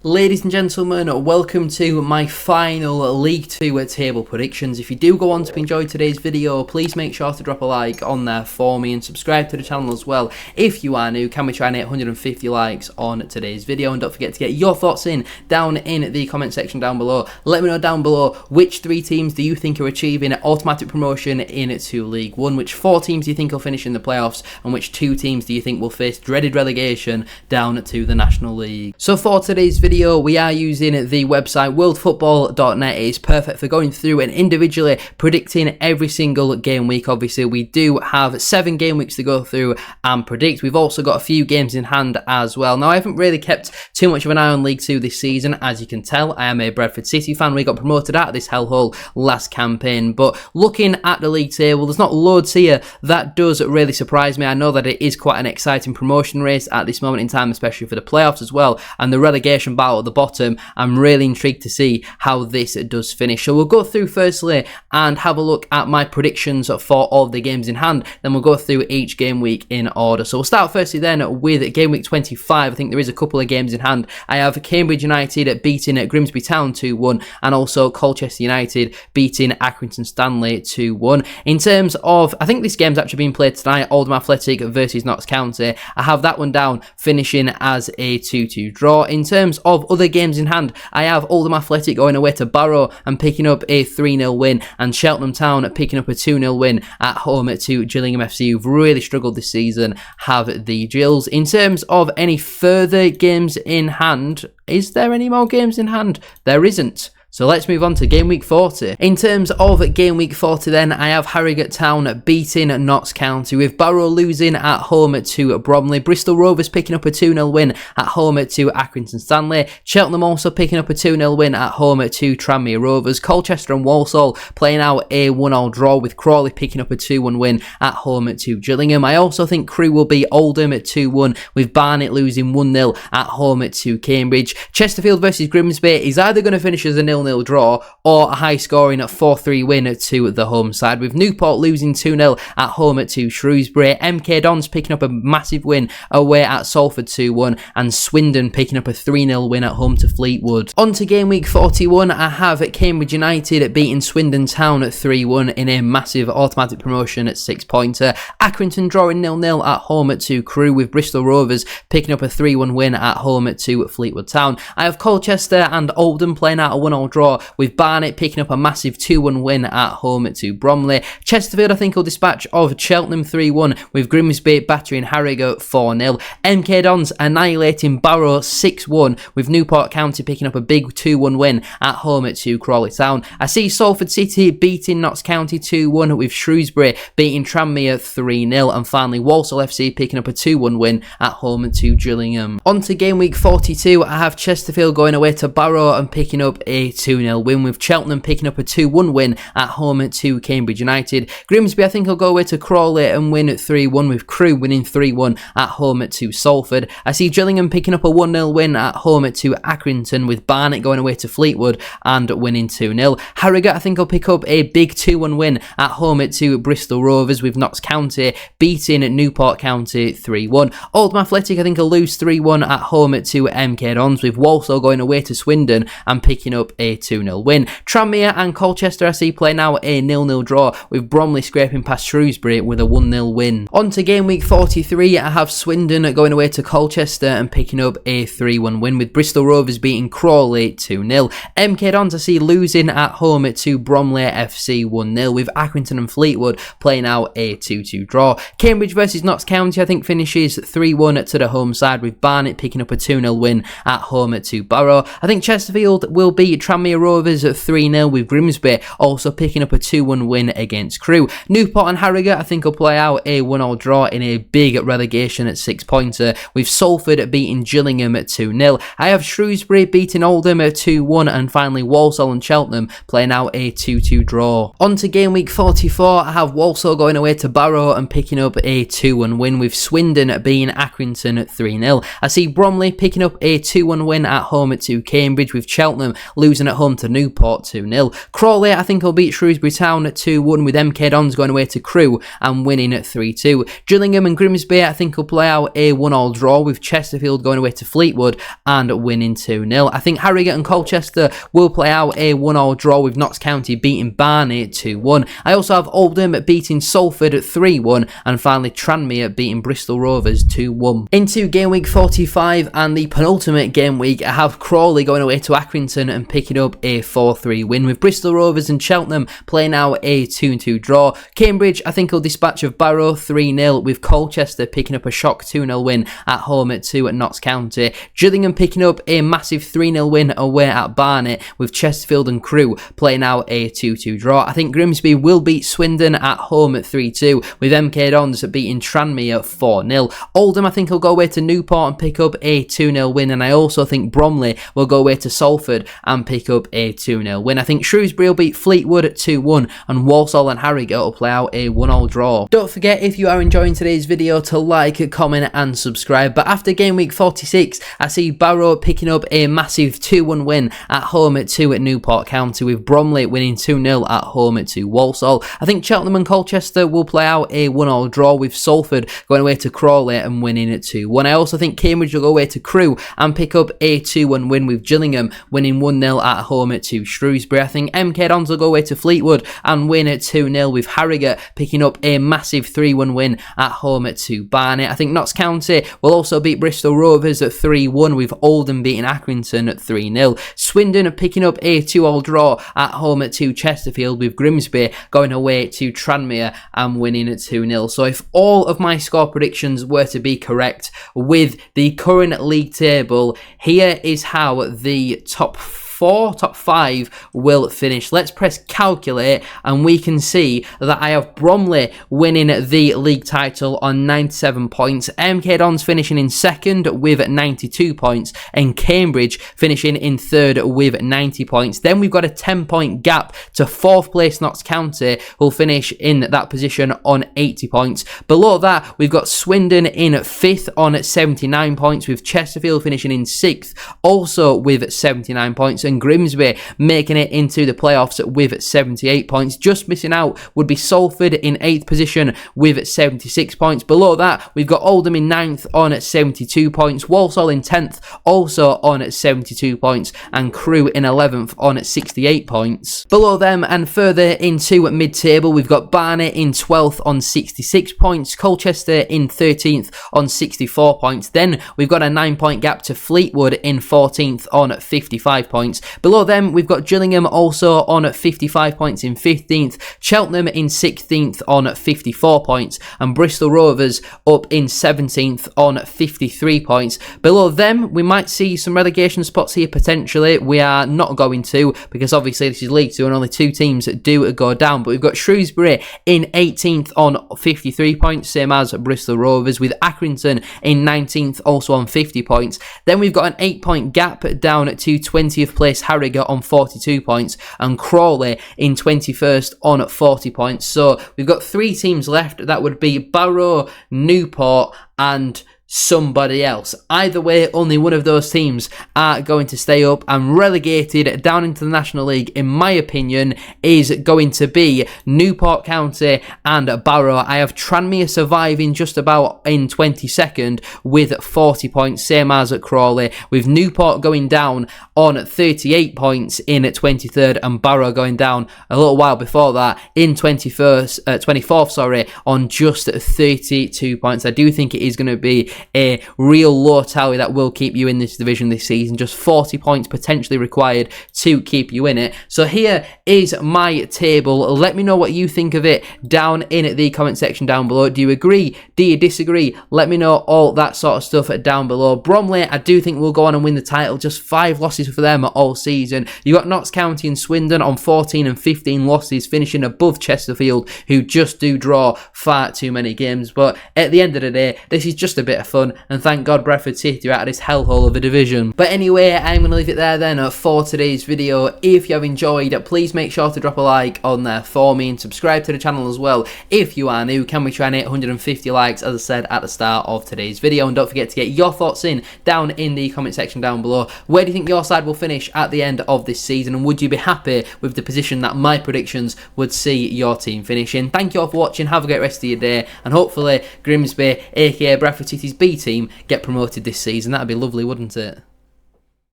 Ladies and gentlemen, welcome to my final League 2 table predictions. If you do go on to enjoy today's video, please make sure to drop a like on there for me and subscribe to the channel as well. If you are new, can we try and hit 150 likes on today's video? And don't forget to get your thoughts in down in the comment section down below. Let me know down below which 3 teams do you think are achieving automatic promotion into League 1, which 4 teams do you think will finish in the playoffs, and which 2 teams do you think will face dreaded relegation down to the National League. So for today's video, we are using the website worldfootball.net. It is perfect for going through and individually predicting every single game week. Obviously, we do have 7 game weeks to go through and predict. We've also got a few games in hand as well. Now, I haven't really kept too much of an eye on League 2 this season. As you can tell, I am a Bradford City fan. We got promoted out of this hellhole last campaign. But looking at the league table, there's not loads here that does really surprise me. I know that it is quite an exciting promotion race at this moment in time, especially for the playoffs as well, and the relegation battle at the bottom. I'm really intrigued to see how this does finish. So we'll go through firstly and have a look at my predictions for all of the games in hand. Then we'll go through each game week in order. So we'll start firstly then with game week 25. I think there is a couple of games in hand. I have Cambridge United beating Grimsby Town 2-1, and also Colchester United beating Accrington Stanley 2-1. In terms of, I think this game's actually being played tonight, Oldham Athletic versus Notts County. I have that one down finishing as a 2-2 draw. In terms of other games in hand, I have Oldham Athletic going away to Barrow and picking up a 3-0 win, and Cheltenham Town picking up a 2-0 win at home to Gillingham FC, who've really struggled this season, have the Gills. In terms of any further games in hand, is there any more games in hand? There isn't. So let's move on to game week 40. In terms of game week 40 then, I have Harrogate Town beating Notts County, with Barrow losing at home to Bromley, Bristol Rovers picking up a 2-0 win at home to Accrington Stanley, Cheltenham also picking up a 2-0 win at home to Tranmere Rovers, Colchester and Walsall playing out a 1-1 draw, with Crawley picking up a 2-1 win at home to Gillingham. I also think Crewe will beat Oldham at 2-1, with Barnet losing 1-0 at home to Cambridge. Chesterfield versus Grimsby is either going to finish as a 0-0 draw or a high scoring 4-3 win to the home side, with Newport losing 2-0 at home to Shrewsbury, MK Dons picking up a massive win away at Salford 2-1, and Swindon picking up a 3-0 win at home to Fleetwood. On to game week 41, I have Cambridge United beating Swindon Town at 3-1 in a massive automatic promotion at 6-pointer. Accrington drawing 0-0 at home to Crewe, with Bristol Rovers picking up a 3-1 win at home to Fleetwood Town. I have Colchester and Oldham playing out a 1-0 draw, with Barnet picking up a massive 2-1 win at home to Bromley. Chesterfield, I think, will dispatch of Cheltenham 3-1, with Grimsby battering Harrogate 4-0. MK Dons annihilating Barrow 6-1, with Newport County picking up a big 2-1 win at home to Crawley Town. I see Salford City beating Notts County 2-1, with Shrewsbury beating Tranmere 3-0, and finally Walsall FC picking up a 2-1 win at home to Gillingham. On to game week 42, I have Chesterfield going away to Barrow and picking up a 2-0 win, with Cheltenham picking up a 2-1 win at home to Cambridge United. Grimsby, I think, will go away to Crawley and win 3-1, with Crewe winning 3-1 at home to Salford. I see Gillingham picking up a 1-0 win at home to Accrington, with Barnet going away to Fleetwood and winning 2-0. Harrogate, I think, will pick up a big 2-1 win at home to Bristol Rovers, with Notts County beating Newport County 3-1. Oldham Athletic, I think, will lose 3-1 at home to MK Dons, with Walsall going away to Swindon and picking up a 2-0 win. Tranmere and Colchester, I see, play now a 0-0 draw, with Bromley scraping past Shrewsbury with a 1-0 win. On to game week 43, I have Swindon going away to Colchester and picking up a 3-1 win, with Bristol Rovers beating Crawley 2-0. MK Dons, I see, losing at home to Bromley FC 1-0, with Accrington and Fleetwood playing out a 2-2 draw. Cambridge versus Notts County, I think, finishes 3-1 to the home side, with Barnet picking up a 2-0 win at home to Barrow. I think Chesterfield will beat Tranmere Rovers at 3-0, with Grimsby also picking up a 2-1 win against Crewe. Newport and Harrogate, I think, will play out a 1-1 draw in a big relegation at 6-pointer, with Salford beating Gillingham at 2-0. I have Shrewsbury beating Oldham at 2-1, and finally Walsall and Cheltenham playing out a 2-2 draw. On to game week 44, I have Walsall going away to Barrow and picking up a 2-1 win, with Swindon beating Accrington at 3-0. I see Bromley picking up a 2-1 win at home to Cambridge, with Cheltenham losing at home to Newport 2-0. Crawley, I think, will beat Shrewsbury Town 2-1 with MK Dons going away to Crewe and winning at 3-2. Gillingham and Grimsby, I think, will play out a 1-1 draw with Chesterfield going away to Fleetwood and winning 2-0. I think Harrogate and Colchester will play out a 1-1 draw with Notts County beating Barnet 2-1. I also have Oldham beating Salford at 3-1 and finally Tranmere beating Bristol Rovers 2-1. Into game week 45 and the penultimate game week, I have Crawley going away to Accrington and picking up a 4-3 win with Bristol Rovers and Cheltenham playing out a 2-2 draw. Cambridge, I think, will dispatch of Barrow 3-0 with Colchester picking up a shock 2-0 win at home at Notts County. Gillingham picking up a massive 3-0 win away at Barnet with Chesterfield and Crewe playing out a 2-2 draw. I think Grimsby will beat Swindon at home at 3-2 with MK Dons beating Tranmere 4-0. Oldham, I think, will go away to Newport and pick up a 2-0 win, and I also think Bromley will go away to Salford and pick up a 2-0 win. I think Shrewsbury will beat Fleetwood at 2-1 and Walsall and Harrogate will play out a 1-1 draw. Don't forget, if you are enjoying today's video, to like, comment and subscribe. But after game week 46, I see Barrow picking up a massive 2-1 win at home at Newport County with Bromley winning 2-0 at home at Walsall. I think Cheltenham and Colchester will play out a 1-1 draw with Salford going away to Crawley and winning at 2-1. I also think Cambridge will go away to Crewe and pick up a 2-1 win with Gillingham winning 1-0 at home at Shrewsbury. I think MK Dons will go away to Fleetwood and win at 2-0 with Harrogate picking up a massive 3-1 win at home at Barnet. I think Notts County will also beat Bristol Rovers at 3-1 with Oldham beating Accrington at 3-0. Swindon are picking up a 2-2 draw at home at Chesterfield with Grimsby going away to Tranmere and winning at 2-0. So if all of my score predictions were to be correct with the current league table, here is how the top 5 will finish. Let's press calculate and we can see that I have Bromley winning the league title on 97 points, MK Dons finishing in second with 92 points and Cambridge finishing in third with 90 points. Then we've got a 10-point gap to 4th place Notts County, who'll finish in that position on 80 points. Below that, we've got Swindon in 5th on 79 points with Chesterfield finishing in 6th also with 79 points. And Grimsby making it into the playoffs with 78 points. Just missing out would be Salford in 8th position with 76 points. Below that, we've got Oldham in 9th on 72 points. Walsall in 10th also on 72 points. And Crewe in 11th on 68 points. Below them and further into mid-table, we've got Barnet in 12th on 66 points. Colchester in 13th on 64 points. Then we've got a 9-point gap to Fleetwood in 14th on 55 points. Below them, we've got Gillingham also on 55 points in 15th, Cheltenham in 16th on 54 points, and Bristol Rovers up in 17th on 53 points. Below them, we might see some relegation spots here potentially. We are not going to, because obviously this is League 2 and only 2 teams do go down, but we've got Shrewsbury in 18th on 53 points, same as Bristol Rovers, with Accrington in 19th also on 50 points. Then we've got an 8-point gap down to 20th place Harrogate on 42 points and Crawley in 21st on 40 points. So we've got 3 teams left. That would be Barrow, Newport and somebody else. Either way, only one of those teams are going to stay up, and relegated down into the National League, in my opinion, is going to be Newport County and Barrow. I have Tranmere surviving just about in 22nd with 40 points, same as at Crawley, with Newport going down on 38 points in 23rd and Barrow going down a little while before that in 24th on just 32 points. I do think it is going to be a real low tally that will keep you in this division this season. Just 40 points potentially required to keep you in it. So here is my table. Let me know what you think of it down in the comment section down below. Do you agree? Do you disagree? Let me know all that sort of stuff down below. Bromley, I do think will go on and win the title. Just 5 losses for them all season. You got Notts County and Swindon on 14 and 15 losses, finishing above Chesterfield, who just do draw far too many games. But at the end of the day, this is just a bit of fun, and thank God Bradford City are out of this hellhole of a division. But anyway, I'm going to leave it there then for today's video. If you have enjoyed, please make sure to drop a like on there for me and subscribe to the channel as well. If you are new, can we try and hit 150 likes as I said at the start of today's video? And don't forget to get your thoughts in down in the comment section down below. Where do you think your side will finish at the end of this season, and would you be happy with the position that my predictions would see your team finish in? Thank you all for watching, have a great rest of your day, and hopefully Grimsby, aka Bradford City's B team, get promoted this season. That'd be lovely, wouldn't it?